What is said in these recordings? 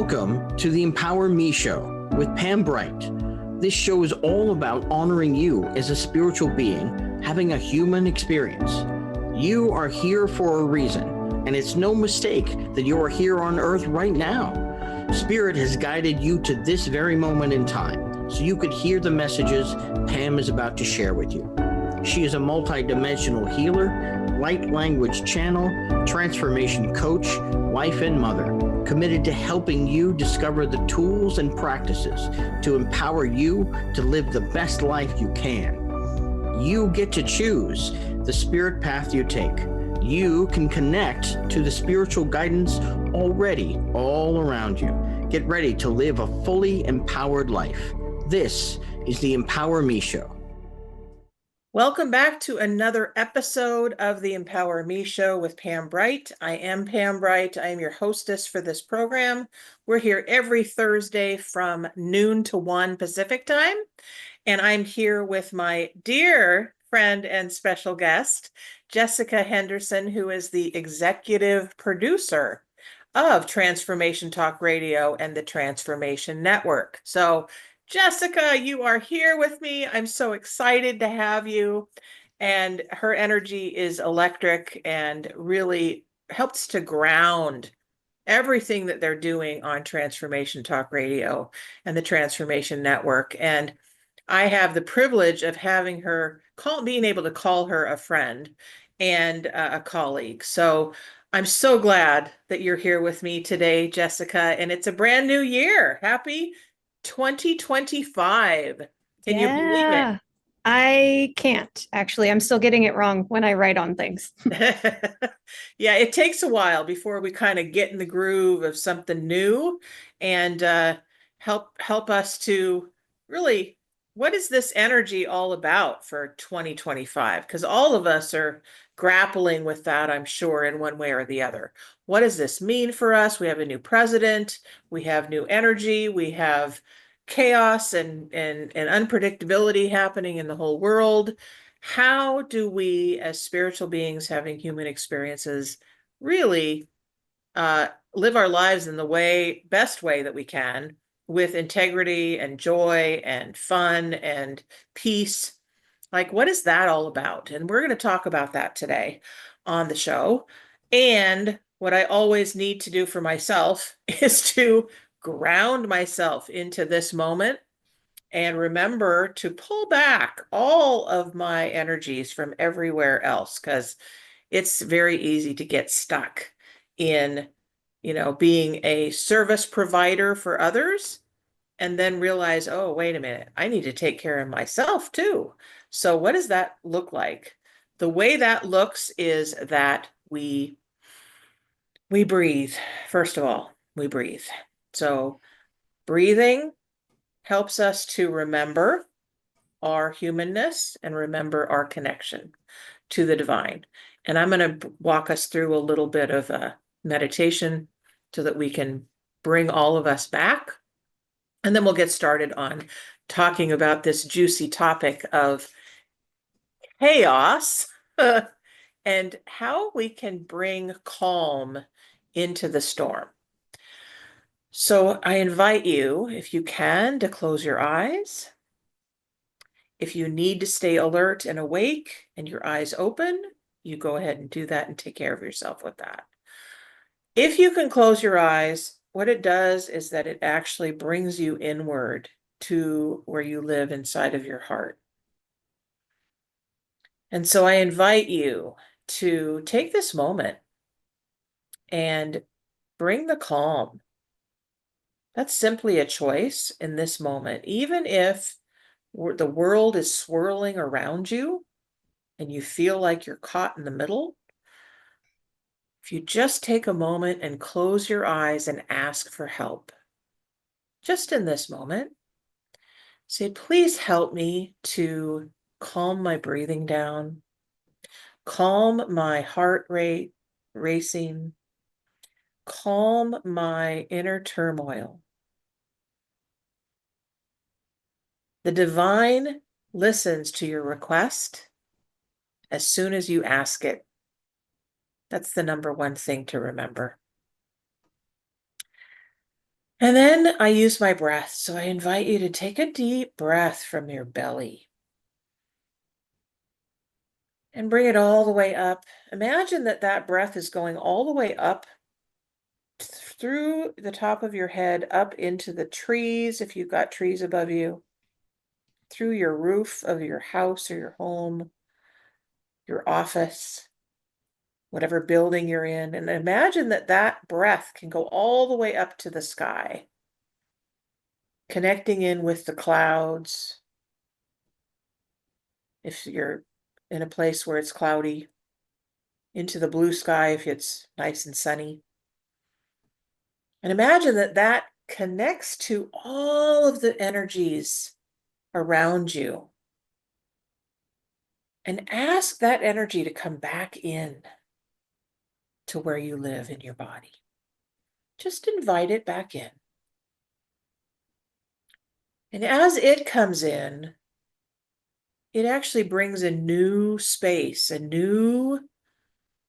Welcome to the Empower Me Show with Pam Bright. This show is all about honoring you as a spiritual being, having a human experience. You are here for a reason, and it's no mistake that you are here on Earth right now. Spirit has guided you to this very moment in time, so you could hear the messages Pam is about to share with you. She is a multidimensional healer, light language channel, transformation coach, wife and mother, committed to helping you discover the tools and practices to empower you to live the best life you can. You get to choose the spirit path you take. You can connect to the spiritual guidance already all around you. Get ready to live a fully empowered life. This is the Empower Me Show. Welcome back to another episode of the Empower Me Show with Pam Bright. I am Pam Bright. I am your hostess for this program. We're here every Thursday from noon to 1 Pacific time. And I'm here with my dear friend and special guest, Jesica Henderson, who is the executive producer of Transformation Talk Radio and the Transformation Network. So Jesica, you are here with me. I'm so excited to have you. And her energy is electric and really helps to ground everything that they're doing on Transformation Talk Radio and the Transformation Network. And I have the privilege of having her being able to call her a friend and a colleague. So I'm so glad that you're here with me today, Jesica. And it's a brand new year. Happy 2025. Can you believe it? I can't actually. I'm still getting it wrong when I write on things. Yeah, it takes a while before we kind of get in the groove of something new and help us to really, what is this energy all about for 2025? Because all of us are grappling with that, I'm sure, in one way or the other. What does this mean for us? We have a new president, we have new energy, we have chaos and unpredictability happening in the whole world. How do we, as spiritual beings having human experiences, really live our lives in the best way that we can, with integrity and joy and fun and peace? Like, what is that all about? And we're going to talk about that today on the show. And what I always need to do for myself is to ground myself into this moment and remember to pull back all of my energies from everywhere else, because it's very easy to get stuck in, being a service provider for others and then realize, oh, wait a minute, I need to take care of myself too. So what does that look like? The way that looks is that we breathe. First of all, we breathe. So breathing helps us to remember our humanness and remember our connection to the divine. And I'm going to walk us through a little bit of a meditation so that we can bring all of us back. And then we'll get started on talking about this juicy topic of chaos and how we can bring calm into the storm. So I invite you, if you can, to close your eyes. If you need to stay alert and awake and your eyes open, you go ahead and do that and take care of yourself with that. If you can close your eyes, what it does is that it actually brings you inward to where you live inside of your heart. And so I invite you to take this moment and bring the calm. That's simply a choice in this moment. Even if the world is swirling around you and you feel like you're caught in the middle, if you just take a moment and close your eyes and ask for help, just in this moment, say, please help me to calm my breathing down, calm my heart rate racing, calm my inner turmoil. The divine listens to your request as soon as you ask it. That's the number one thing to remember. And then I use my breath. So I invite you to take a deep breath from your belly and bring it all the way up. Imagine that that breath is going all the way up through the top of your head, up into the trees, if you've got trees above you, through your roof of your house or your home, your office, whatever building you're in. And imagine that that breath can go all the way up to the sky, connecting in with the clouds. If you're in a place where it's cloudy, into the blue sky if it's nice and sunny. And imagine that that connects to all of the energies around you. And ask that energy to come back in to where you live in your body. Just invite it back in. And as it comes in, it actually brings a new space, a new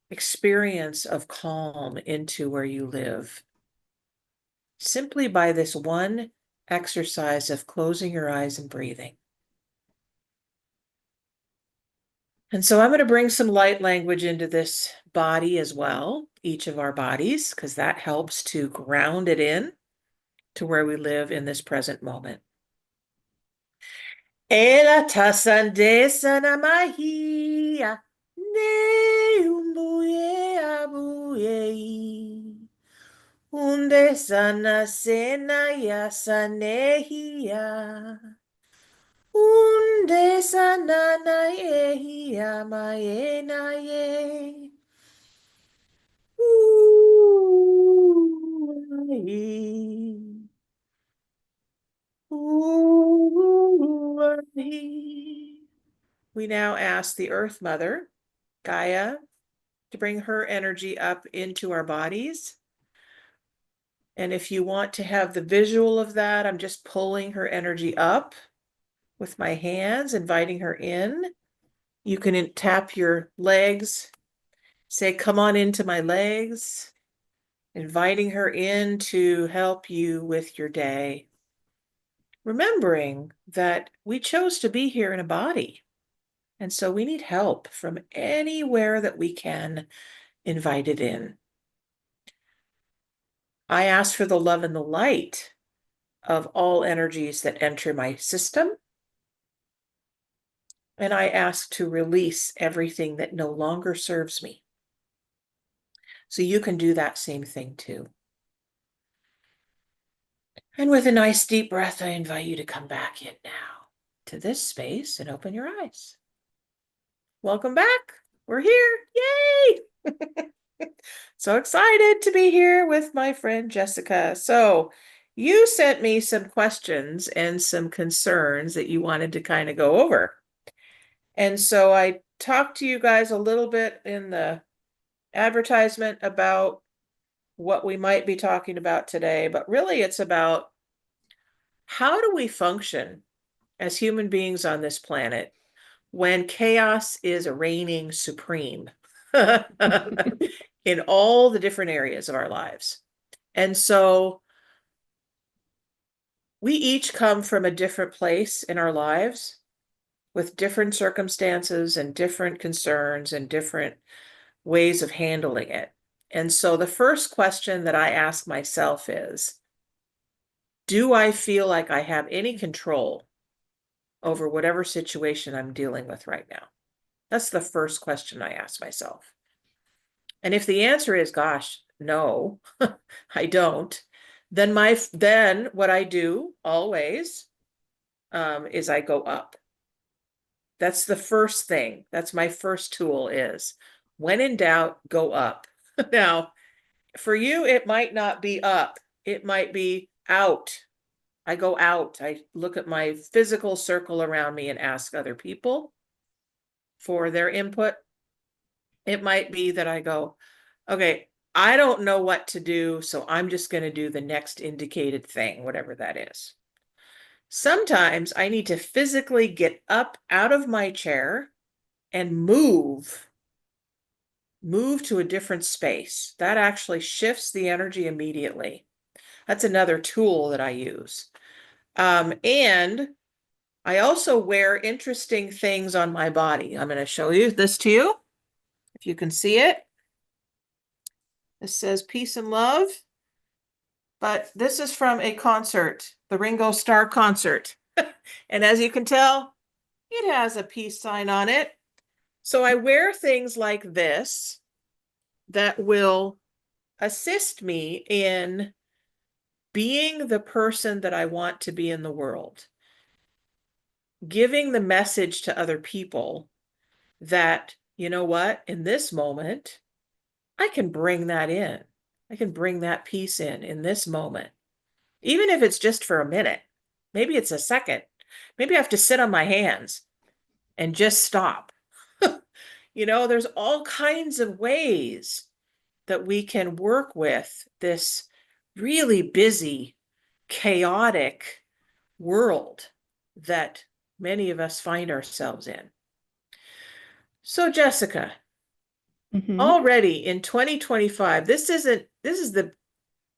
experience of calm into where you live. Simply by this one exercise of closing your eyes and breathing. And so I'm going to bring some light language into this body as well, each of our bodies, because that helps to ground it in to where we live in this present moment. Ela tasande sana mahia ne umbuye abuye unde sana sena ya sanehia unde sana na ehia maena ye We now ask the Earth Mother, Gaia, to bring her energy up into our bodies. And if you want to have the visual of that, I'm just pulling her energy up with my hands, inviting her in. You can tap your legs, say, come on into my legs, inviting her in to help you with your day. Remembering that we chose to be here in a body. And so we need help from anywhere that we can invite it in. I ask for the love and the light of all energies that enter my system. And I ask to release everything that no longer serves me. So you can do that same thing too. And with a nice deep breath, I invite you to come back in now to this space and open your eyes. Welcome back. We're here. Yay! So excited to be here with my friend Jessica. So you sent me some questions and some concerns that you wanted to kind of go over. And so I talked to you guys a little bit in the advertisement about what we might be talking about today, but really it's about how do we function as human beings on this planet when chaos is reigning supreme in all the different areas of our lives. And so we each come from a different place in our lives with different circumstances and different concerns and different ways of handling it. And so the first question that I ask myself is, do I feel like I have any control over whatever situation I'm dealing with right now? That's the first question I ask myself. And if the answer is, gosh, no, I don't, then what I do always is I go up. That's the first thing. That's my first tool is when in doubt, go up. Now, for you, it might not be up. It might be out. I go out. I look at my physical circle around me and ask other people for their input. It might be that I go, okay, I don't know what to do, so I'm just going to do the next indicated thing, whatever that is. Sometimes I need to physically get up out of my chair and move to a different space. That actually shifts the energy immediately. That's another tool that I use. And I also wear interesting things on my body. I'm going to show you this to you, if you can see it. This says peace and love, but this is from a concert, the Ringo Starr concert. And as you can tell, it has a peace sign on it. So I wear things like this that will assist me in being the person that I want to be in the world, giving the message to other people that, you know what, in this moment, I can bring that in. I can bring that peace in this moment, even if it's just for a minute. Maybe it's a second. Maybe I have to sit on my hands and just stop. There's all kinds of ways that we can work with this really busy, chaotic world that many of us find ourselves in. So, Jessica, already in 2025,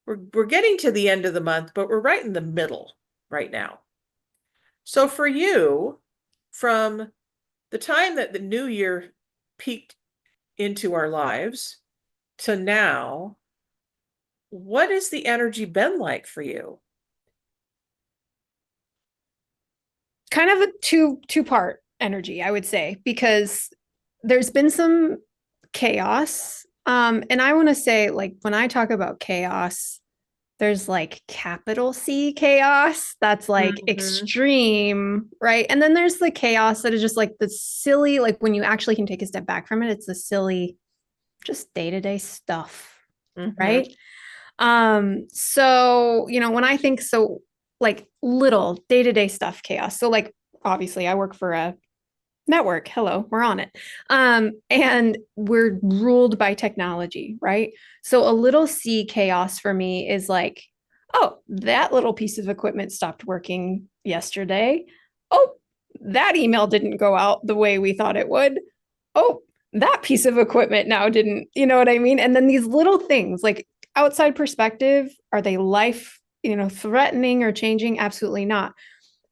we're getting to the end of the month, but we're right in the middle right now. So for you, from the time that the new year peeked into our lives to now, what has the energy been like for you? Kind of a two-part energy, I would say, because there's been some chaos. And I want to say, like, when I talk about chaos, there's like capital C chaos that's like extreme, right? And then there's the chaos that is just like the silly, like when you actually can take a step back from it, it's the silly, just day-to-day stuff, right? So, when I think so, like little day-to-day stuff chaos. So like, obviously I work for a network. Hello, we're on it. And we're ruled by technology, right? So a little C chaos for me is like, oh, that little piece of equipment stopped working yesterday. Oh, that email didn't go out the way we thought it would. Oh, that piece of equipment now didn't, you know what I mean? And then these little things, like outside perspective, are they life, threatening or changing? Absolutely not.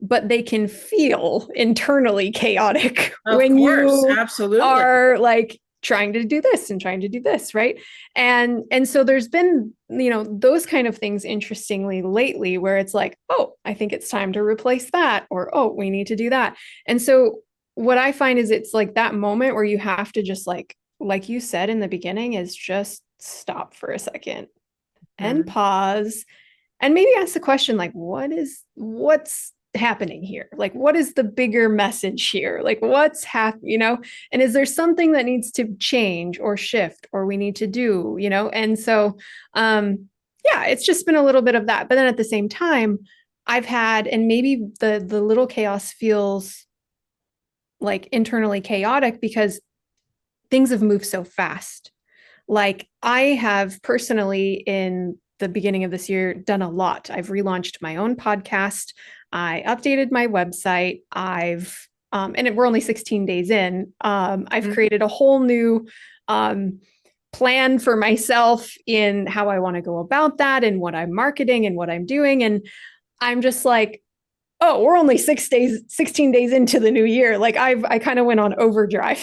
But they can feel internally chaotic when you absolutely are like trying to do this and trying to do this, right? And so there's been, those kind of things interestingly lately where it's like, oh, I think it's time to replace that, or oh, we need to do that. And so what I find is it's like that moment where you have to just like you said in the beginning, is just stop for a second and pause and maybe ask the question, like, what's happening here? Like, what is the bigger message here? Like, what's happening, and is there something that needs to change or shift or we need to do, and so yeah, it's just been a little bit of that. But then at the same time, I've had, and maybe the little chaos feels like internally chaotic because things have moved so fast. Like I have personally in the beginning of this year done a lot. I've relaunched my own podcast. I updated my website. We're only 16 days in. I've created a whole new plan for myself in how I want to go about that and what I'm marketing and what I'm doing. And I'm just like, oh, we're only 16 days into the new year. Like I kind of went on overdrive.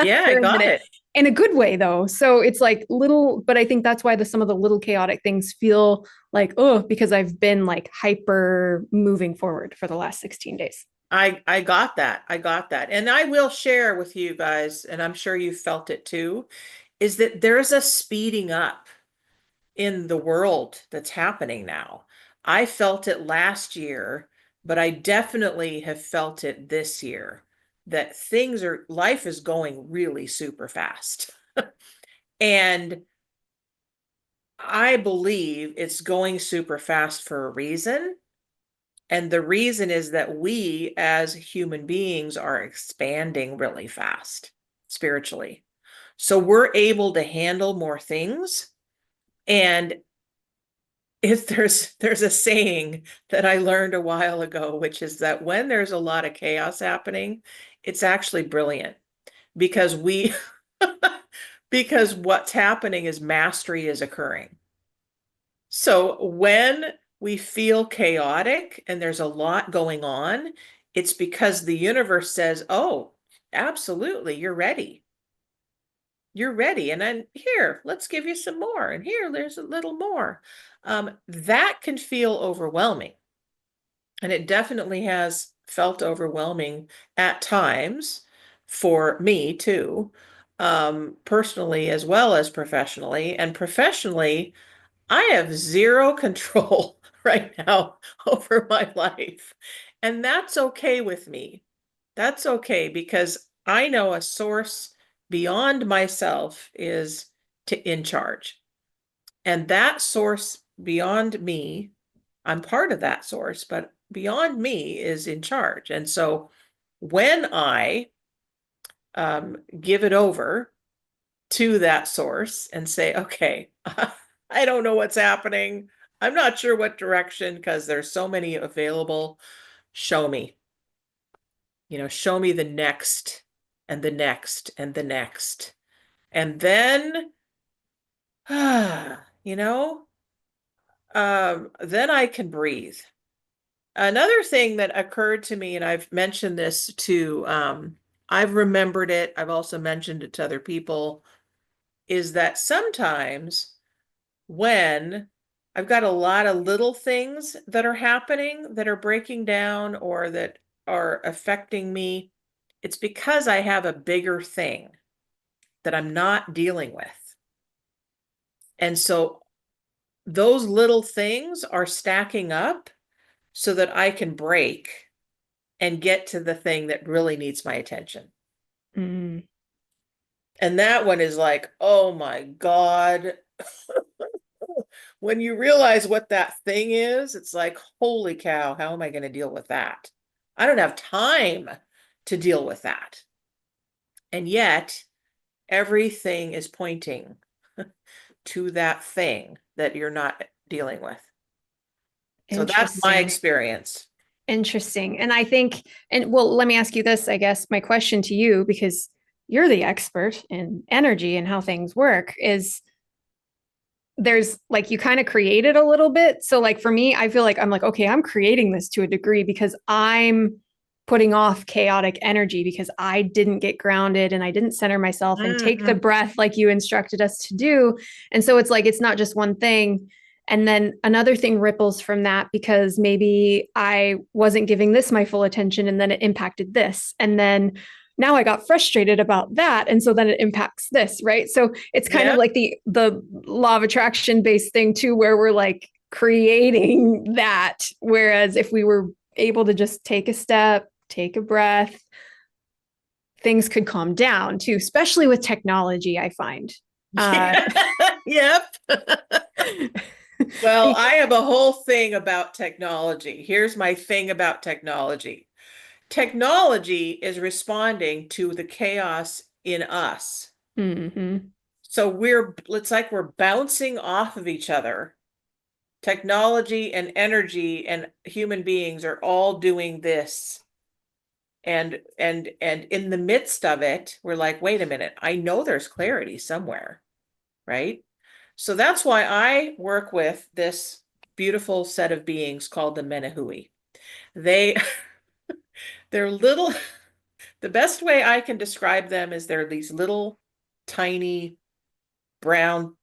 Yeah, I got it. In a good way though. So it's like little, but I think that's why some of the little chaotic things feel like, oh, because I've been like hyper moving forward for the last 16 days. I got that. I got that. And I will share with you guys, and I'm sure you felt it too, is that there's a speeding up in the world that's happening now. I felt it last year, but I definitely have felt it this year, that life is going really super fast. And I believe it's going super fast for a reason. And the reason is that we as human beings are expanding really fast spiritually. So we're able to handle more things. And if there's a saying that I learned a while ago, which is that when there's a lot of chaos happening, it's actually brilliant because because what's happening is mastery is occurring. So when we feel chaotic and there's a lot going on, it's because the universe says, oh, absolutely, you're ready. You're ready. And then here, let's give you some more. And here, there's a little more. That can feel overwhelming. And it definitely has felt overwhelming at times for me too, personally as well as professionally. And professionally, I have zero control right now over my life. And that's okay with me. That's okay because I know a source beyond myself is in charge. And that source beyond me, I'm part of that source, but beyond me is in charge. And so when I give it over to that source and say, okay, I don't know what's happening. I'm not sure what direction because there's so many available. Show me, show me the next and the next and the next. And then, you know, then I can breathe. Another thing that occurred to me, and I've mentioned this to, I've remembered it, I've also mentioned it to other people, is that sometimes when I've got a lot of little things that are happening that are breaking down or that are affecting me, it's because I have a bigger thing that I'm not dealing with. And so those little things are stacking up so that I can break and get to the thing that really needs my attention. Mm. And that one is like, oh my God. When you realize what that thing is, it's like, holy cow, how am I going to deal with that? I don't have time to deal with that. And yet, everything is pointing to that thing that you're not dealing with. So that's my Interesting. experience. Interesting. And I think, and well, let me ask you this, I guess, my question to you, because you're the expert in energy and how things work, is there's like you kind of create it a little bit. So like for me, I feel like I'm like, okay, I'm creating this to a degree because I'm putting off chaotic energy because I didn't get grounded and I didn't center myself and take the breath like you instructed us to do. And so it's like it's not just one thing. And then another thing ripples from that because maybe I wasn't giving this my full attention and then it impacted this. And then now I got frustrated about that. And so then it impacts this, right? So it's kind of like the law of attraction based thing too, where we're like creating that. Whereas if we were able to just take a step, take a breath, things could calm down too, especially with technology, I find. Yep. Well, I have a whole thing about technology. Here's my thing about technology. Technology is responding to the chaos in us. Mm-hmm. So it's like we're bouncing off of each other. Technology and energy and human beings are all doing this. And in the midst of it, we're like, wait a minute, I know there's clarity somewhere, right? So that's why I work with this beautiful set of beings called the Menahui. They they're little, the best way I can describe them is they're these little tiny brown,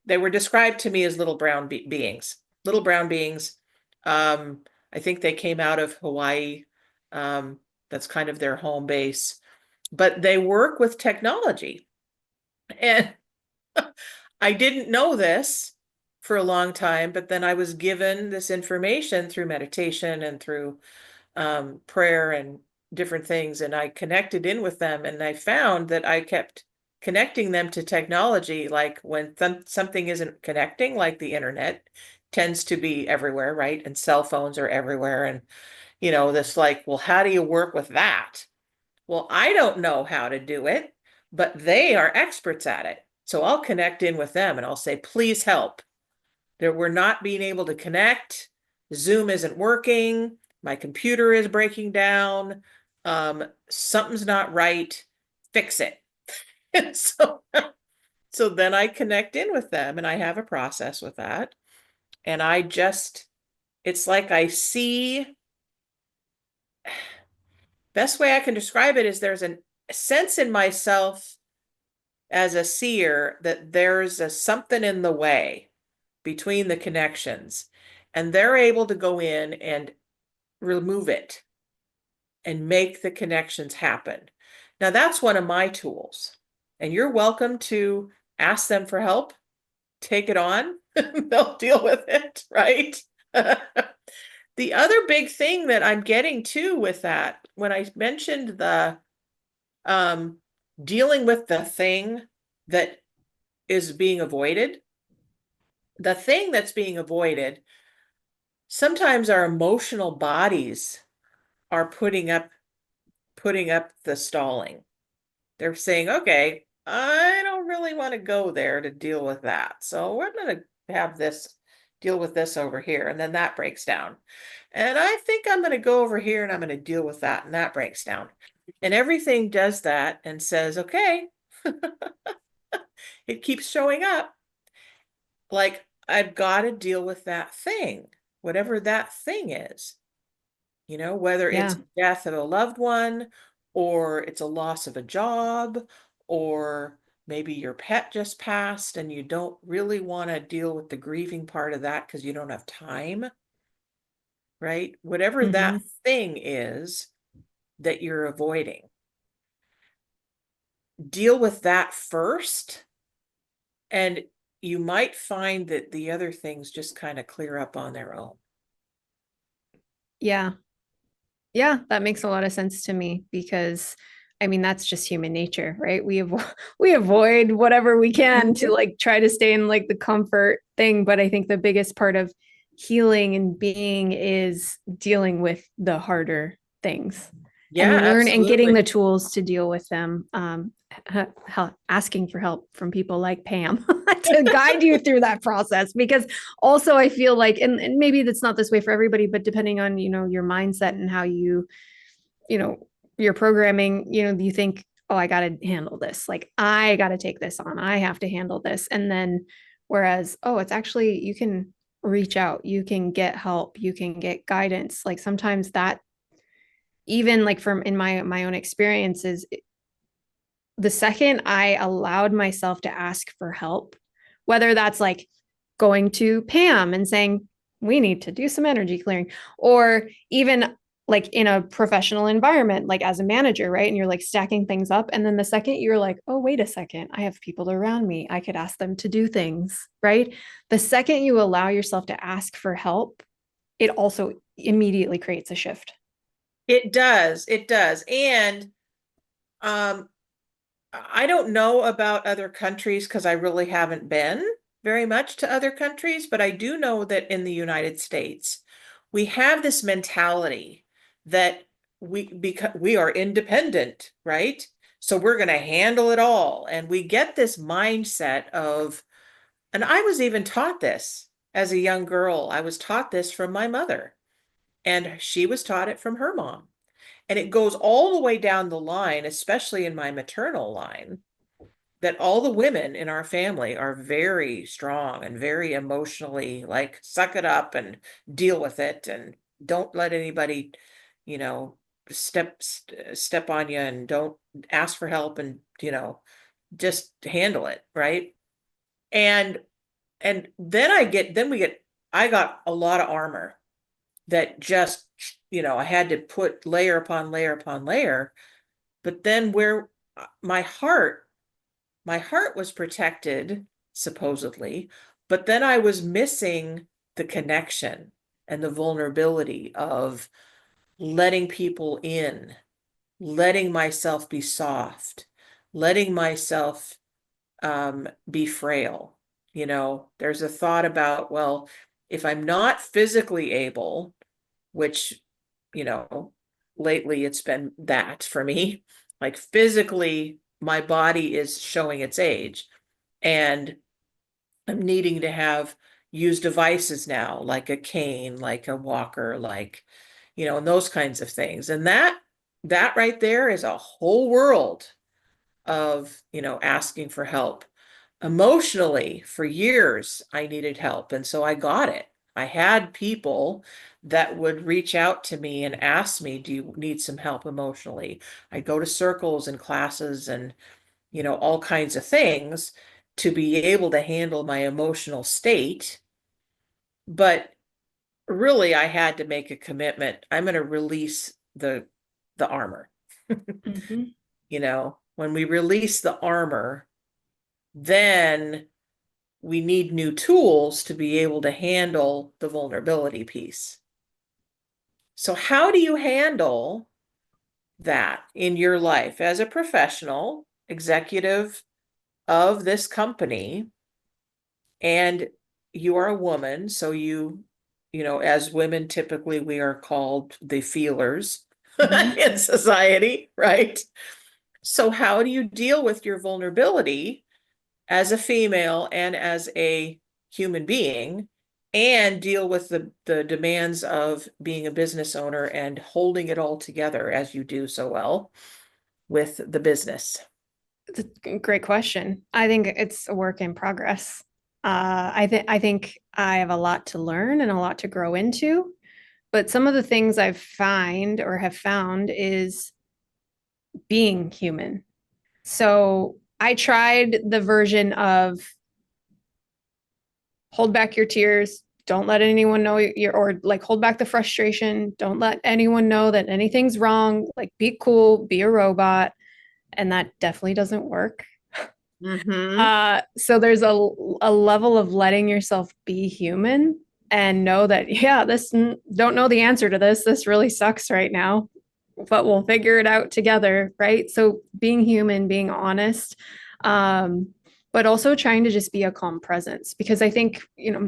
they were described to me as little brown beings, little brown beings. I think they came out of Hawaii. That's kind of their home base, but they work with technology. And I didn't know this for a long time, but then I was given this information through meditation and through prayer and different things. And I connected in with them and I found that I kept connecting them to technology. Like when something isn't connecting, like the internet tends to be everywhere, right? And cell phones are everywhere. And, this like, well, how do you work with that? Well, I don't know how to do it, but they are experts at it. So I'll connect in with them and I'll say, please help. We're not being able to connect. Zoom isn't working. My computer is breaking down. Something's not right. Fix it. And so then I connect in with them and I have a process with that. And it's like I see, best way I can describe it is there's a sense in myself as a seer that there's something in the way between the connections, and they're able to go in and remove it and make the connections happen. Now, that's one of my tools, and you're welcome to ask them for help, take it on, they'll deal with it, right? The other big thing that I'm getting to with that, when I mentioned the dealing with the thing that is being avoided, the thing that's being avoided, sometimes our emotional bodies are putting up the stalling. They're saying, okay, I don't really want to go there to deal with that. So we're going to have this deal with this over here. And then that breaks down. And I think I'm going to go over here and I'm going to deal with that. And that breaks down. And everything does that and says, okay, it keeps showing up. Like, I've got to deal with that thing, whatever that thing is. You know, whether Yeah. it's death of a loved one, or it's a loss of a job, or maybe your pet just passed and you don't really want to deal with the grieving part of that because you don't have time, right? Whatever that thing is that you're avoiding, deal with that first, and you might find that the other things just kind of clear up on their own. Yeah. Yeah, that makes a lot of sense to me because I mean that's just human nature, right? We avoid whatever we can to like try to stay in like the comfort thing, but I think the biggest part of healing and being is dealing with the harder things. Yeah, And getting absolutely. the tools to deal with them. Asking for help from people like Pam to guide you through that process. Because also I feel like, and maybe that's not this way for everybody, but depending on, you know, your mindset and how you know, your programming, you know, you think, oh, I got to handle this. Like, I got to take this on. I have to handle this. And then, whereas, oh, it's actually, you can reach out, you can get help, you can get guidance. Like sometimes that, even like from in my own experiences, the second I allowed myself to ask for help, whether that's like going to Pam and saying, we need to do some energy clearing, or even like in a professional environment, like as a manager, right? And you're like stacking things up. And then the second you're like, oh, wait a second, I have people around me, I could ask them to do things, right? The second you allow yourself to ask for help, it also immediately creates a shift. It does. It does. And I don't know about other countries because I really haven't been very much to other countries, but I do know that in the United States, we have this mentality that because we are independent, right? So we're going to handle it all. And we get this mindset of, and I was even taught this as a young girl. I was taught this from my mother, and she was taught it from her mom. And it goes all the way down the line, especially in my maternal line, that all the women in our family are very strong and very emotionally like, suck it up and deal with it and don't let anybody, you know, step on you, and don't ask for help, and, you know, just handle it, right? And then I got a lot of armor that just, you know, I had to put layer upon layer upon layer. But then where my heart was protected, supposedly, but then I was missing the connection and the vulnerability of letting people in, letting myself be soft, letting myself be frail. You know, there's a thought about, well, if I'm not physically able, which, you know, lately it's been that for me, like physically, my body is showing its age, and I'm needing to use devices now, like a cane, like a walker, like, you know, and those kinds of things. And that right there is a whole world of, you know, asking for help. Emotionally, for years, I needed help. And so I got it. I had people that would reach out to me and ask me, do you need some help emotionally? I go to circles and classes and, all kinds of things to be able to handle my emotional state. But really, I had to make a commitment. I'm going to release the armor. Mhm. When we release the armor, then we need new tools to be able to handle the vulnerability piece. So how do you handle that in your life as a professional executive of this company? And you are a woman, so as women, typically we are called the feelers Mhm. in society, right? So how do you deal with your vulnerability as a female and as a human being, and deal with the demands of being a business owner and holding it all together as you do so well with the business? It's a great question. I think it's a work in progress. I think I have a lot to learn and a lot to grow into. But some of the things have found is being human. So I tried the version of hold back your tears, don't let anyone know or like hold back the frustration, don't let anyone know that anything's wrong, like be cool, be a robot. And that definitely doesn't work. Mm-hmm. So there's a level of letting yourself be human and know that, yeah, don't know the answer to this. This really sucks right now, but we'll figure it out together, right? So being human, being honest, but also trying to just be a calm presence. Because I think,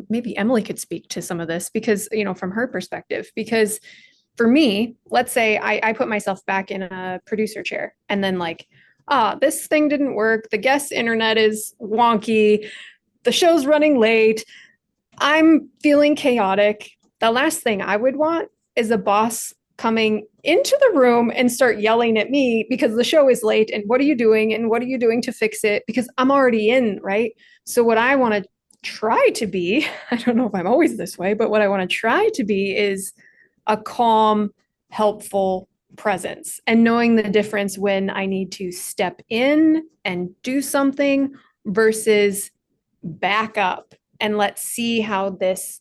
maybe Emily could speak to some of this because, from her perspective, because for me, let's say I put myself back in a producer chair and then like, this thing didn't work. The guest internet is wonky. The show's running late. I'm feeling chaotic. The last thing I would want is a boss coming into the room and start yelling at me because the show is late and what are you doing and what are you doing to fix it, because I'm already in, right? So what I want to try to be, I don't know if I'm always this way, but what I want to try to be is a calm, helpful presence and knowing the difference when I need to step in and do something versus back up and let's see how this,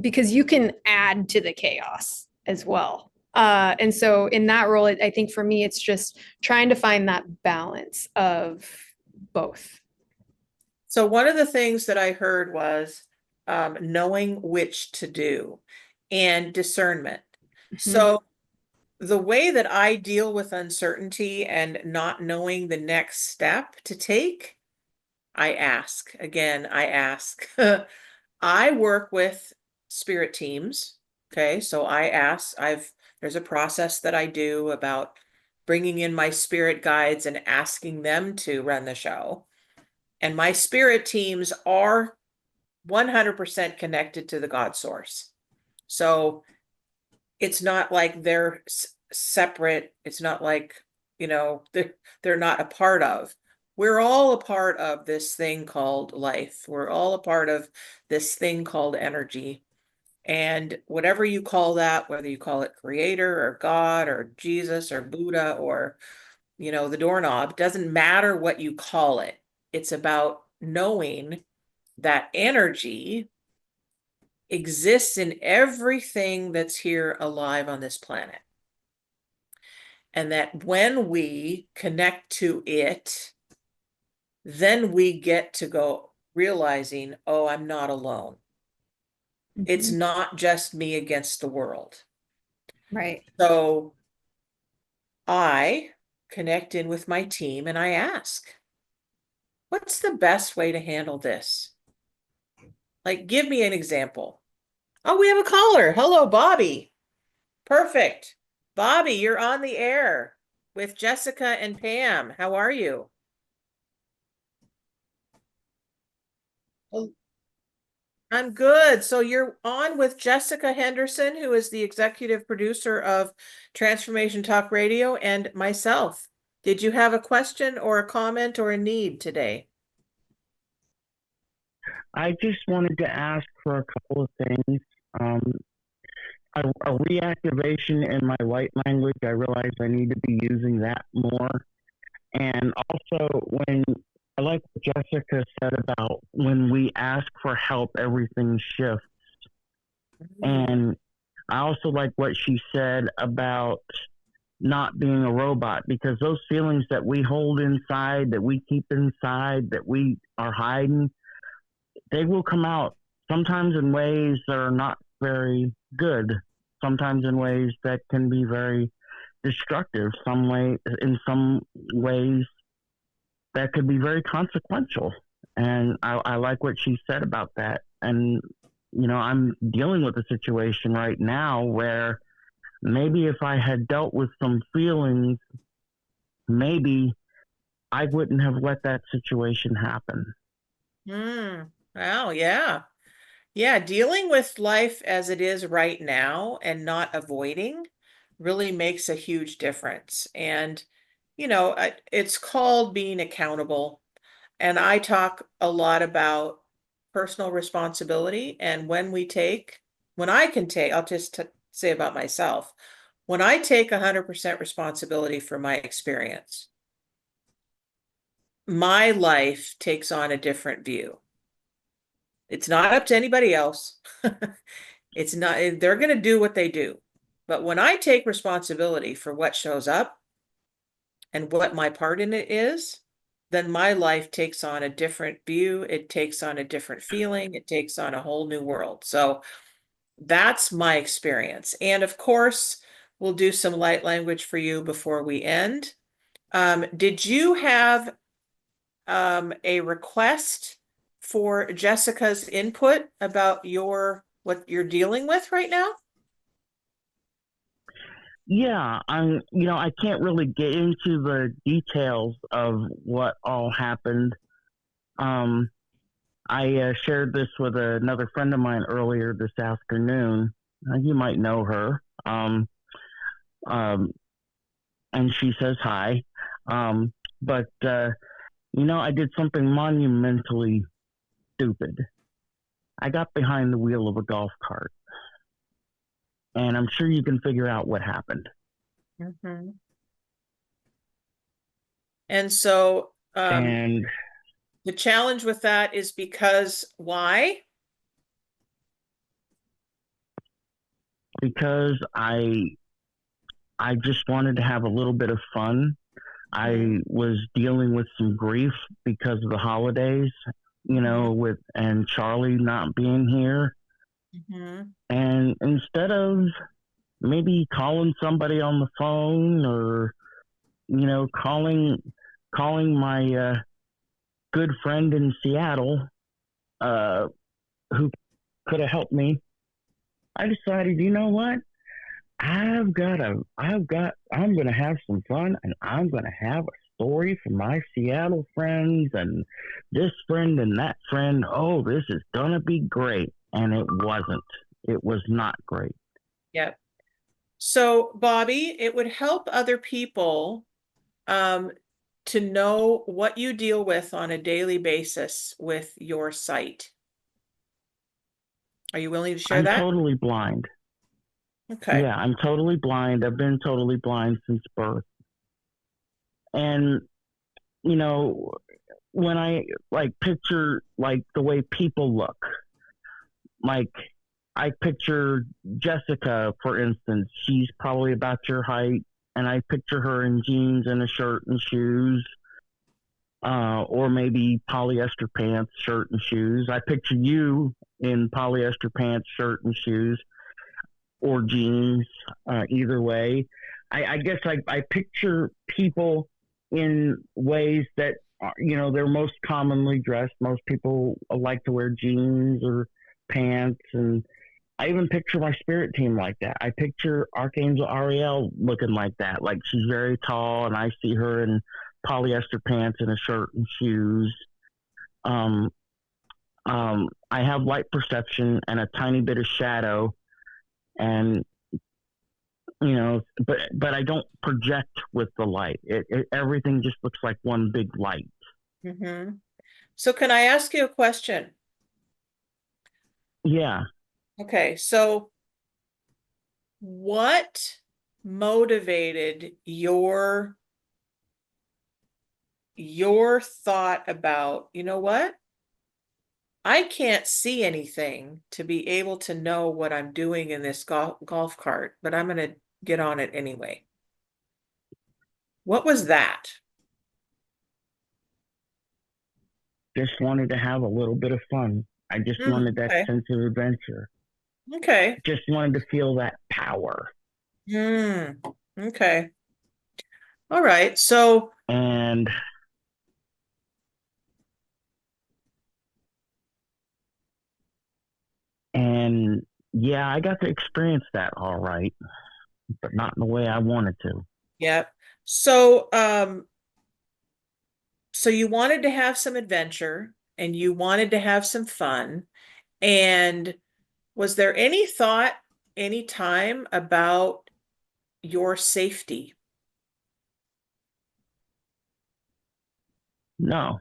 because you can add to the chaos as well. And so in that role, I think for me, it's just trying to find that balance of both. So one of the things that I heard was knowing which to do and discernment. Mhm. So the way that I deal with uncertainty and not knowing the next step to take, I ask. Again, I ask. I work with spirit teams. Okay, so I ask, there's a process that I do about bringing in my spirit guides and asking them to run the show. And my spirit teams are 100% connected to the God source. So it's not like they're separate. It's not like, they're not a part of. We're all a part of this thing called life. We're all a part of this thing called energy. And whatever you call that, whether you call it creator or God or Jesus or Buddha or, the doorknob, doesn't matter what you call it. It's about knowing that energy exists in everything that's here alive on this planet. And that when we connect to it, then we get to go realizing, oh, I'm not alone. It's Mhm. not just me against the world. Right. So I connect in with my team and I ask, what's the best way to handle this? Like, give me an example. Oh, we have a caller. Hello, Bobby. Perfect. Bobby, you're on the air with Jessica and Pam. How are you? Oh, I'm good. So you're on with Jesica Henderson, who is the executive producer of Transformation Talk Radio, and myself. Did you have a question or a comment or a need today? I just wanted to ask for a couple of things. Um, a reactivation in my light language. I realize I need to be using that more. And also, when I like what Jessica said about when we ask for help, everything shifts. And I also like what she said about not being a robot, because those feelings that we hold inside, that we keep inside, that we are hiding, they will come out sometimes in ways that are not very good, sometimes in ways that can be very destructive, in some ways that could be very consequential. And I like what she said about that. And, I'm dealing with a situation right now where maybe if I had dealt with some feelings, maybe I wouldn't have let that situation happen. Wow, yeah. Yeah, dealing with life as it is right now and not avoiding really makes a huge difference. And, it's called being accountable. And I talk a lot about personal responsibility. And when I can take, I'll just say about myself, when I take 100% responsibility for my experience, my life takes on a different view. It's not up to anybody else. It's not, they're going to do what they do. But when I take responsibility for what shows up and what my part in it is, then my life takes on a different view. It takes on a different feeling. It takes on a whole new world. So that's my experience. And of course, we'll do some light language for you before we end. Did you have a request for Jessica's input about what you're dealing with right now? Yeah, I can't really get into the details of what all happened. I shared this with another friend of mine earlier this afternoon. You might know her. Um, and she says hi. But I did something monumentally stupid. I got behind the wheel of a golf cart, and I'm sure you can figure out what happened. Mm-hmm. And so, And the challenge with that is because why? Because I just wanted to have a little bit of fun. I was dealing with some grief because of the holidays, and Charlie not being here. And instead of maybe calling somebody on the phone or, calling my good friend in Seattle, who could have helped me, I decided, you know what? I'm going to have some fun, and I'm going to have a story from my Seattle friends and this friend and that friend. Oh, this is going to be great. And it wasn't. It was not great. Yep. So, Bobby, it would help other people to know what you deal with on a daily basis with your sight. Are you willing to share I'm that? totally blind. Okay. Yeah, I'm totally blind. I've been totally blind since birth. And, when I picture the way people look, I picture Jessica, for instance. She's probably about your height, and I picture her in jeans and a shirt and shoes, or maybe polyester pants, shirt and shoes. I picture you in polyester pants, shirt and shoes, or jeans. Either way, I guess I picture people in ways that they're most commonly dressed. Most people like to wear jeans or pants, and I even picture my spirit team like that. I picture Archangel Ariel looking like that. Like, she's very tall, and I see her in polyester pants and a shirt and shoes. I have light perception and a tiny bit of shadow, and but I don't project with the light. Everything just looks like one big light. Mm-hmm. So, can I ask you a question? Yeah. Okay, so what motivated your thought about, you know what? I can't see anything to be able to know what I'm doing in this golf cart, but I'm going to get on it anyway. What was that? Just wanted to have a little bit of fun. I just wanted that Okay. sense of adventure. Okay. Just wanted to feel that power. Okay. All right. So, And and yeah, I got to experience that all right, but not in the way I wanted to. yeah. So, so you wanted to have some adventure and you wanted to have some fun. And was there any thought, any time about your safety? No,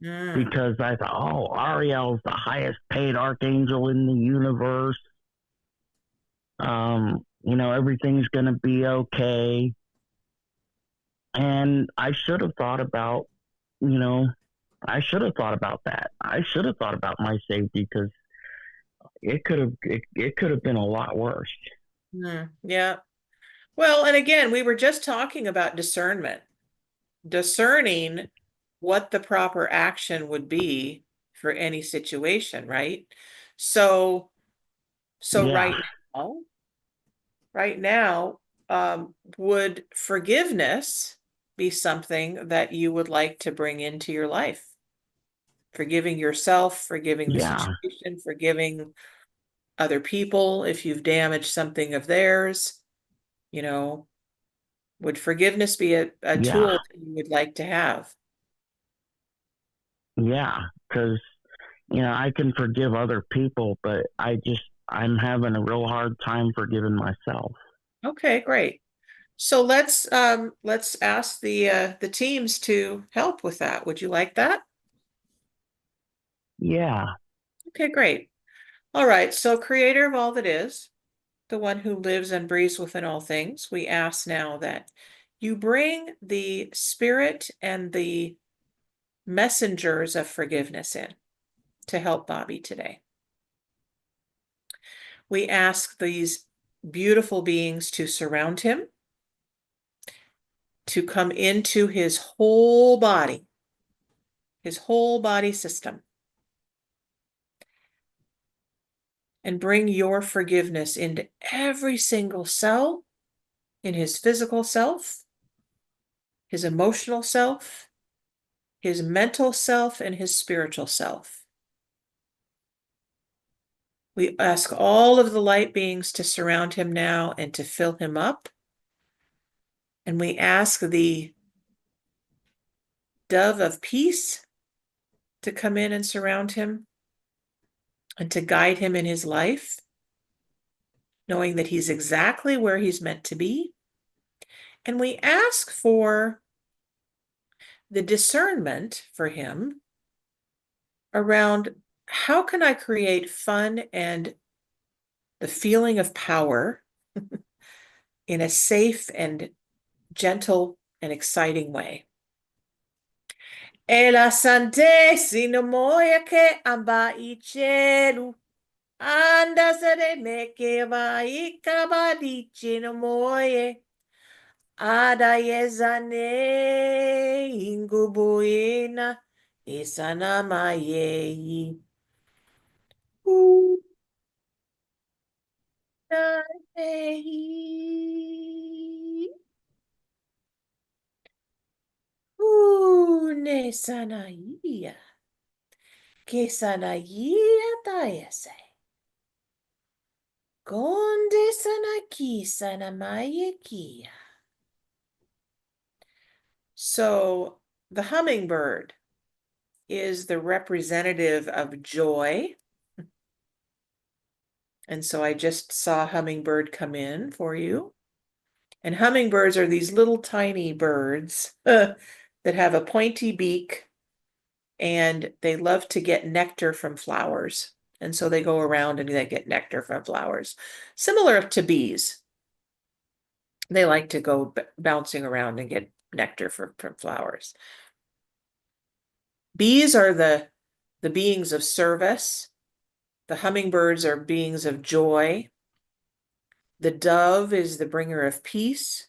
Mm, because I thought, oh, Ariel's the highest paid archangel in the universe. Everything's gonna be okay. And I should have thought about, you know, I should have thought about that. I should have thought about my safety because it could have been a lot worse. yeah. Well, and again, we were just talking about discernment, discerning what the proper action would be for any situation, right? So, so Yeah, right now, would forgiveness be something that you would like to bring into your life? Forgiving yourself, forgiving the yeah, situation, forgiving other people if you've damaged something of theirs, you know, would forgiveness be a yeah, tool that you would like to have? yeah. Because I can forgive other people, but I'm having a real hard time forgiving myself. Okay, great. So let's ask the teams to help with that. Would you like that? Yeah, Okay, great. All right. So creator of all that is, the one who lives and breathes within all things, we ask now that you bring the spirit and the messengers of forgiveness in to help Bobby today. We ask these beautiful beings to surround him, to come into his whole body system, and bring your forgiveness into every single cell in his physical self, his emotional self, his mental self, and his spiritual self. We ask all of the light beings to surround him now and to fill him up. And we ask the dove of peace to come in and surround him and to guide him in his life, knowing that he's exactly where he's meant to be. And we ask for the discernment for him around how can I create fun and the feeling of power in a safe and gentle and exciting way. E la santesi moya che amba I cielo, anda serene che va I cabadici no moye, ada yezane ingubuina isana maye. Ne sanaia. Que sanaia taese. Gonde sanaki sanamayekia. So the hummingbird is the representative of joy. And so I just saw hummingbird come in for you. And hummingbirds are these little tiny birds that have a pointy beak and they love to get nectar from flowers. And so they go around and they get nectar from flowers, similar to bees. They like to go bouncing around and get nectar from flowers. Bees are the beings of service. The hummingbirds are beings of joy. The dove is the bringer of peace.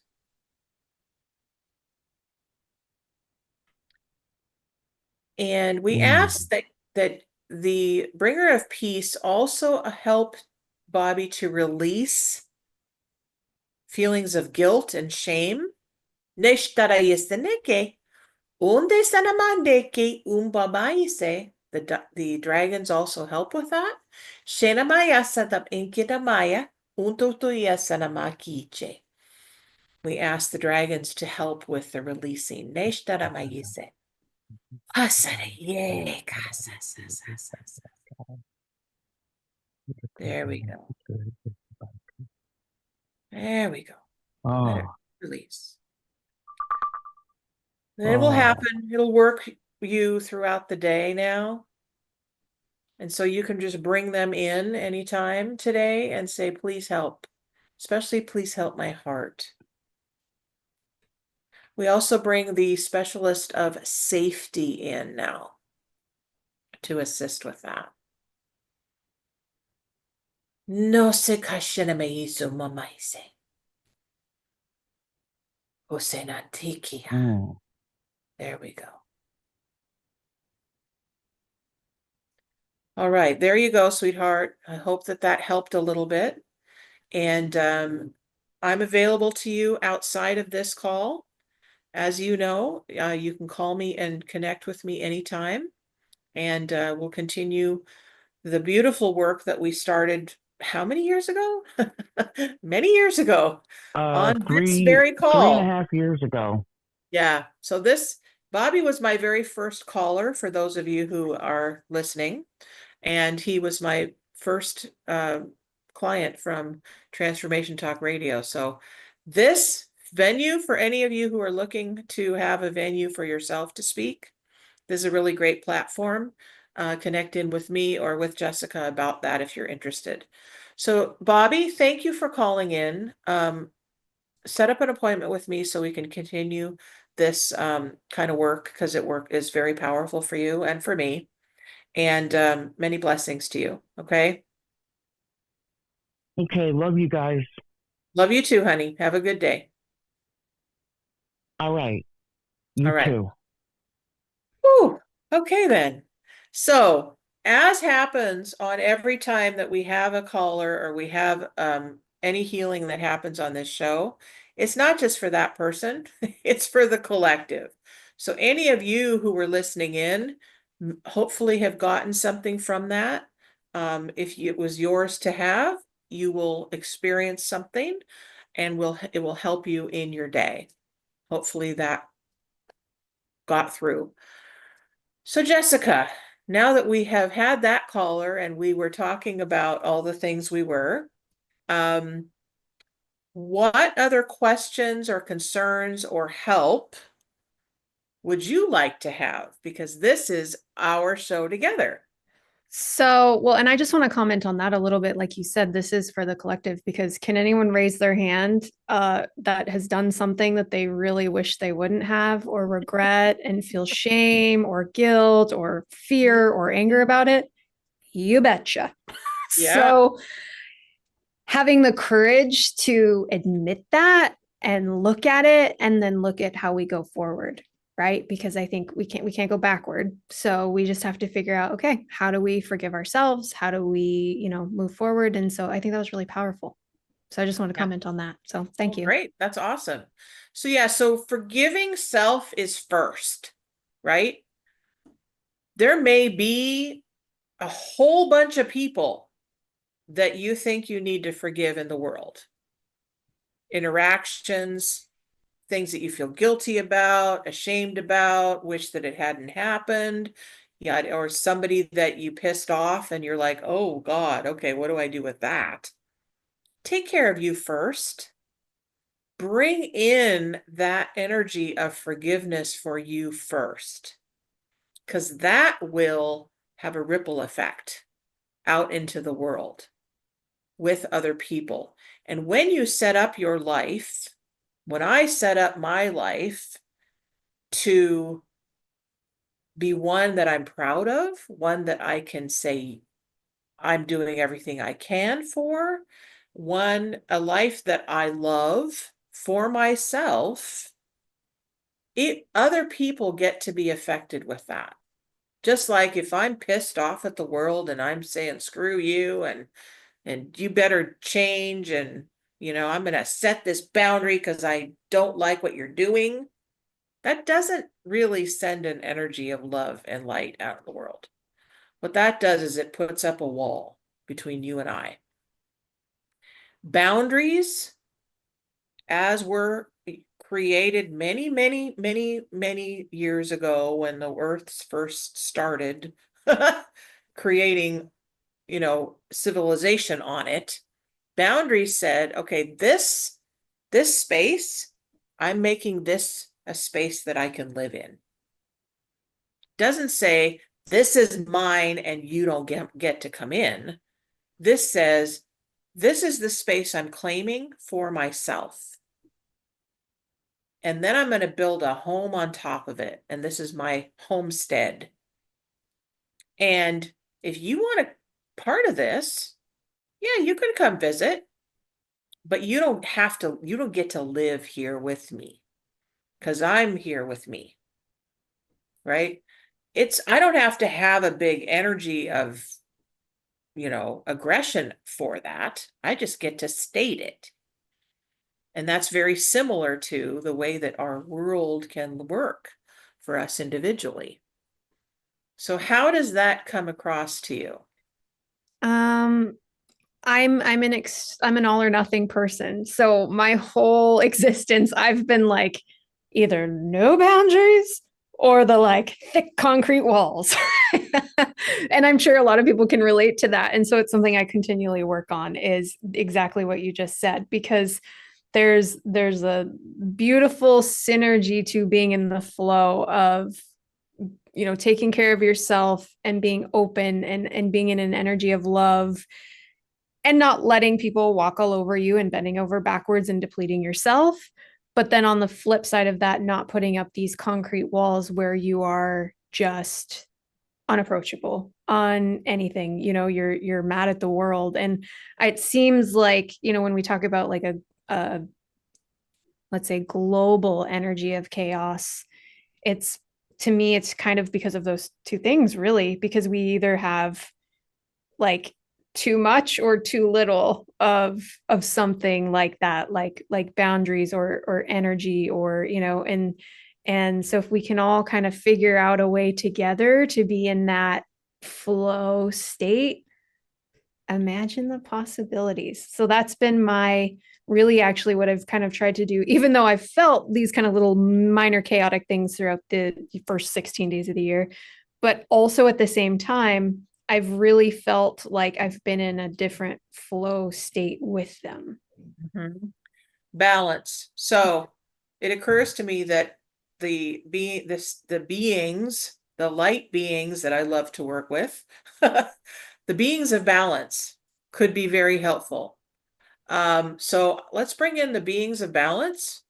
And we ask that the bringer of peace also help Bobby to release feelings of guilt and shame. The dragons also help with that. We ask the dragons to help with the releasing. There we go. There we go. Let it release. It will happen. It'll work you throughout the day now. And so you can just bring them in anytime today and say, please help. Especially, please help my heart. We also bring the specialist of safety in now to assist with that. No se kashina meisu mamaise. Osenatikia. There we go. All right, there you go, sweetheart. I hope that helped a little bit. And I'm available to you outside of this call. As you know, you can call me and connect with me anytime. And we'll continue the beautiful work that we started how many years ago? Many years ago on this very call. 3.5 years ago. Yeah. So Bobby was my very first caller for those of you who are listening. And he was my first client from Transformation Talk Radio. So this venue, for any of you who are looking to have a venue for yourself to speak, this is a really great platform. Connect in with me or with Jessica about that if you're interested. So Bobby, thank you for calling in. Set up an appointment with me so we can continue this kind of work, because it is very powerful for you and for me. And many blessings to you. Okay. Okay. Love you guys. Love you too, honey. Have a good day. All right. You All right. too. Whew. Okay, then. So, as happens on every time that we have a caller or we have any healing that happens on this show, it's not just for that person, it's for the collective. So, any of you who were listening in, hopefully have gotten something from that. If it was yours to have, you will experience something and it will help you in your day. Hopefully that got through. So Jessica, now that we have had that caller and we were talking about all the things we were, what other questions or concerns or help would you like to have? Because this is our show together. So, well, and I just want to comment on that a little bit. Like you said, this is for the collective, because can anyone raise their hand that has done something that they really wish they wouldn't have, or regret and feel shame or guilt or fear or anger about it? You betcha. Yeah. So having the courage to admit that and look at it, and then look at how we go forward. Right? Because I think we can't go backward. So we just have to figure out, okay, how do we forgive ourselves? How do we, move forward? And so I think that was really powerful. So I just want to comment on that. So thank you. Great. That's awesome. So yeah, so forgiving self is first, right? There may be a whole bunch of people that you think you need to forgive in the world. Interactions, things that you feel guilty about, ashamed about, wish that it hadn't happened. Yeah, or somebody that you pissed off and you're like, oh God, okay, what do I do with that? Take care of you first. Bring in that energy of forgiveness for you first, because that will have a ripple effect out into the world with other people. And when you set up your life, when I set up my life to be one that I'm proud of, one that I can say I'm doing everything I can for, a life that I love for myself, other people get to be affected with that. Just like if I'm pissed off at the world and I'm saying screw you and you better change, and I'm going to set this boundary because I don't like what you're doing, that doesn't really send an energy of love and light out in the world. What that does is it puts up a wall between you and I. Boundaries, as were created many, many, many, many years ago when the earth first started creating, civilization on it, boundaries said, okay, this space, I'm making this a space that I can live in. Doesn't say this is mine and you don't get to come in. This says this is the space I'm claiming for myself. And then I'm going to build a home on top of it. And this is my homestead. And if you want a part of this, yeah, you can come visit, but you don't get to live here with me because I'm here with me, right? I don't have to have a big energy of, aggression for that. I just get to state it. And that's very similar to the way that our world can work for us individually. So how does that come across to you? I'm an all or nothing person. So my whole existence, I've been like either no boundaries or the like thick concrete walls. And I'm sure a lot of people can relate to that. And so it's something I continually work on, is exactly what you just said, because there's a beautiful synergy to being in the flow of taking care of yourself and being open and being in an energy of love, and not letting people walk all over you and bending over backwards and depleting yourself. But then on the flip side of that, not putting up these concrete walls where you are just unapproachable on anything. You're mad at the world. And it seems like, when we talk about like a let's say global energy of chaos, to me it's kind of because of those two things, really, because we either have like too much or too little of something like that, like boundaries or energy, or and so if we can all kind of figure out a way together to be in that flow state, imagine the possibilities. So that's been my really actually what I've kind of tried to do, even though I've felt these kind of little minor chaotic things throughout the first 16 days of the year. But also at the same time, I've really felt like I've been in a different flow state with them. Mm-hmm. Balance. So it occurs to me that the beings, the light beings that I love to work with, the beings of balance could be very helpful. So let's bring in the beings of balance.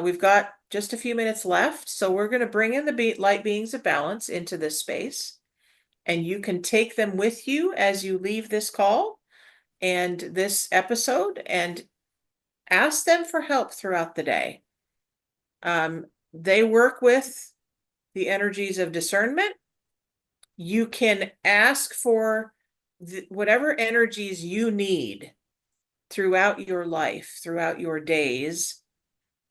We've got just a few minutes left, so we're going to bring in the light beings of balance into this space, and you can take them with you as you leave this call and this episode, and ask them for help throughout the day. They work with the energies of discernment. You can ask for whatever energies you need throughout your life, throughout your days,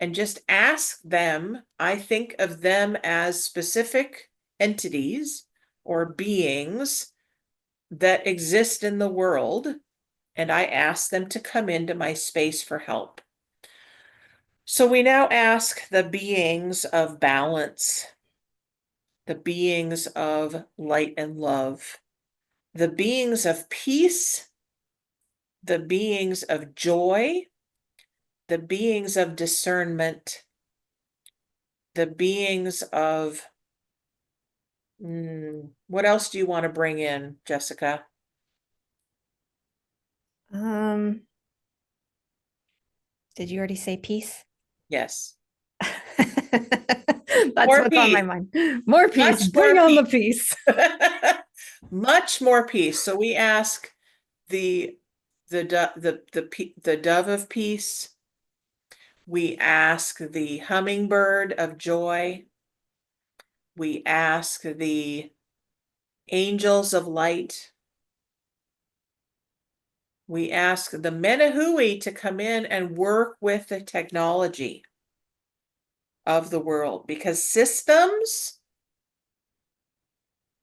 and just ask them. I think of them as specific entities or beings that exist in the world, and I ask them to come into my space for help. So we now ask the beings of balance, the beings of light and love, the beings of peace, the beings of joy, the beings of discernment, the beings of, what else do you want to bring in, Jessica? Did you already say peace? Yes. That's More what's on my peace. mind. More peace. Much Bring more on the peace. Much more peace. So we ask the dove of peace. We ask the hummingbird of joy. We ask the angels of light. We ask the Menahui to come in and work with the technology of the world, because systems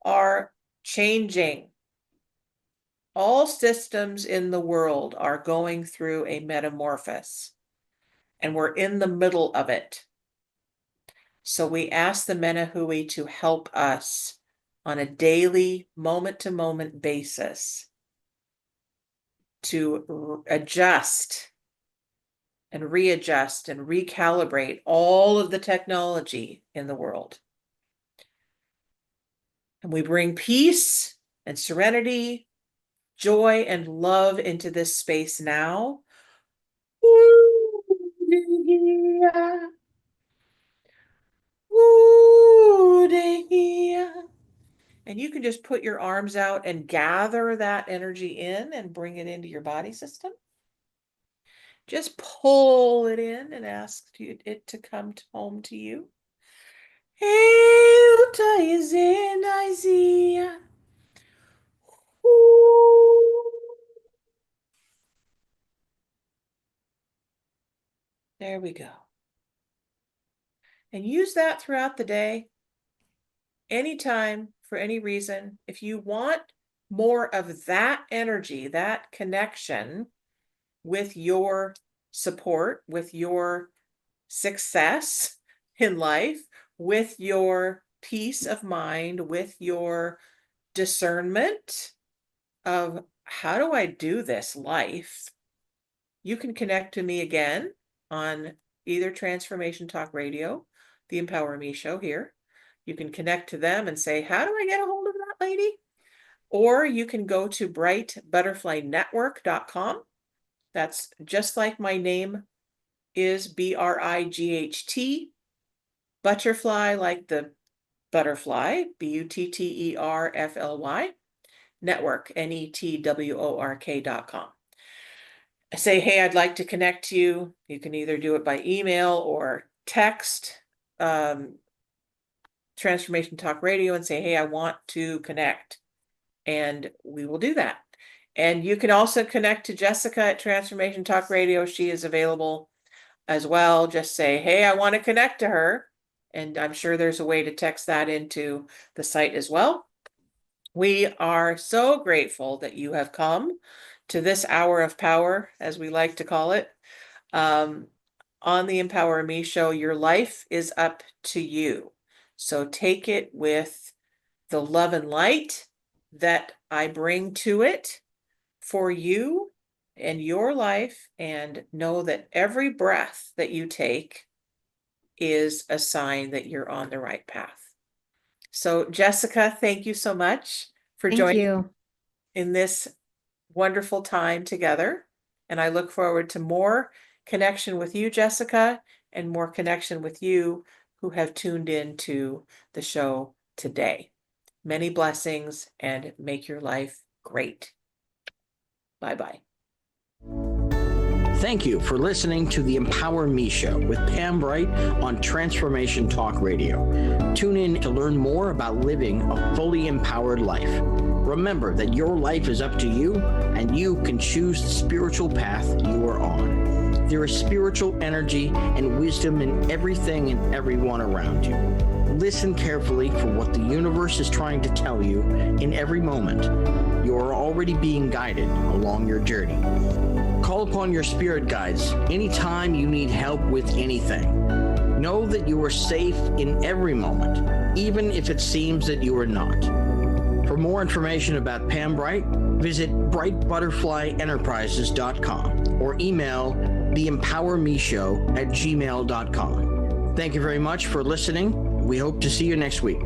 are changing. All systems in the world are going through a metamorphosis, and we're in the middle of it. So we ask the Menahui to help us on a daily, moment-to-moment basis to adjust and readjust and recalibrate all of the technology in the world. And we bring peace and serenity, joy and love into this space now. And you can just put your arms out and gather that energy in and bring it into your body system. Just pull it in and ask it to come home to you. There we go. And use that throughout the day. Anytime, for any reason. If you want more of that energy, that connection with your support, with your success in life, with your peace of mind, with your discernment of how do I do this life, you can connect to me again on either Transformation Talk Radio, the Empower Me show here. You can connect to them and say, how do I get a hold of that lady? Or you can go to brightbutterflynetwork.com. That's just like my name is, BRIGHT, butterfly like the butterfly, BUTTERFLY, network, NETWORK.com. Say, hey, I'd like to connect to you. You can either do it by email or text Transformation Talk Radio and say, hey, I want to connect. And we will do that. And you can also connect to Jessica at Transformation Talk Radio. She is available as well. Just say, hey, I want to connect to her. And I'm sure there's a way to text that into the site as well. We are so grateful that you have come to this hour of power, as we like to call it. On the Empower Me show, your life is up to you. So take it with the love and light that I bring to it for you and your life, and know that every breath that you take is a sign that you're on the right path. So Jessica, thank you so much for joining in this wonderful time together. And I look forward to more connection with you, Jessica, and more connection with you who have tuned in to the show today. Many blessings, and make your life great. Bye-bye. Thank you for listening to the Empower Me Show with Pam Bright on Transformation Talk Radio. Tune in to learn more about living a fully empowered life. Remember that your life is up to you, and you can choose the spiritual path you are on. There is spiritual energy and wisdom in everything and everyone around you. Listen carefully for what the universe is trying to tell you in every moment. You are already being guided along your journey. Call upon your spirit guides anytime you need help with anything. Know that you are safe in every moment, even if it seems that you are not. For more information about Pam Bright, visit brightbutterflyenterprises.com or email theempowermeshow@gmail.com. Thank you very much for listening. We hope to see you next week.